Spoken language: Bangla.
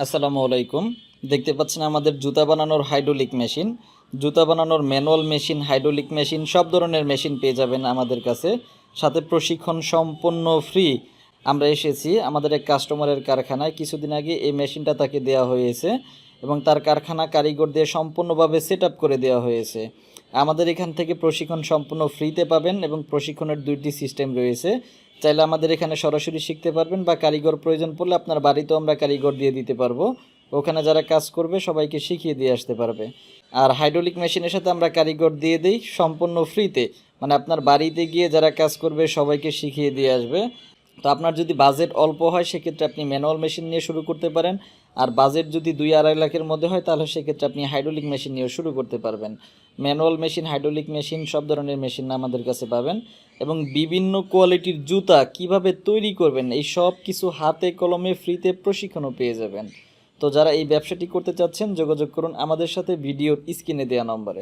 আসসালামু আলাইকুম। দেখতে পাচ্ছেন আমাদের জুতা বানানোর হাইড্রোলিক মেশিন, জুতা বানানোর ম্যানুয়াল মেশিন, হাইড্রোলিক মেশিন সব ধরনের মেশিন পেয়ে যাবেন আমাদের কাছে। সাথে প্রশিক্ষণ সম্পূর্ণ ফ্রি। আমরা এসেছি আমাদের এক কাস্টমারের কারখানায়, কিছুদিন আগে এই মেশিনটা তাকে দেওয়া হয়েছে এবং তার কারখানা কারিগর দিয়ে সম্পূর্ণভাবে সেট আপ করে দেওয়া হয়েছে। আমাদের এখান থেকে প্রশিক্ষণ সম্পূর্ণ ফ্রিতে পাবেন এবং প্রশিক্ষণের দুইটি সিস্টেম রয়েছে। চাইলে আমাদের এখানে সরাসরি শিখতে পারবেন বা কারিগর প্রয়োজন পড়লে আপনার বাড়িতেও আমরা কারিগর দিয়ে দিতে পারবো। ওখানে যারা কাজ করবে সবাইকে শিখিয়ে দিয়ে আসতে পারবে। আর হাইড্রোলিক মেশিনের সাথে আমরা কারিগর দিয়ে দিই সম্পূর্ণ ফ্রিতে, মানে আপনার বাড়িতে গিয়ে যারা কাজ করবে সবাইকে শিখিয়ে দিয়ে আসবে। তো আপনার যদি বাজেট অল্প হয় সেক্ষেত্রে আপনি ম্যানুয়াল মেশিন নিয়ে শুরু করতে পারেন, আর বাজেট যদি 2-2.5 লাখের মধ্যে হয় তাহলে সেক্ষেত্রে আপনি হাইড্রোলিক মেশিন নিয়েও শুরু করতে পারবেন। ম্যানুয়াল মেশিন, হাইড্রোলিক মেশিন সব ধরনের মেশিন আমাদের কাছে পাবেন এবং বিভিন্ন কোয়ালিটির জুতা কিভাবে তৈরি করবেন এই সব কিছু হাতে কলমে ফ্রিতে প্রশিক্ষণও পেয়ে যাবেন। তো যারা এই ব্যবসাটি করতে চাচ্ছেন যোগাযোগ করুন আমাদের সাথে ভিডিওর স্ক্রিনে দেওয়া নম্বরে।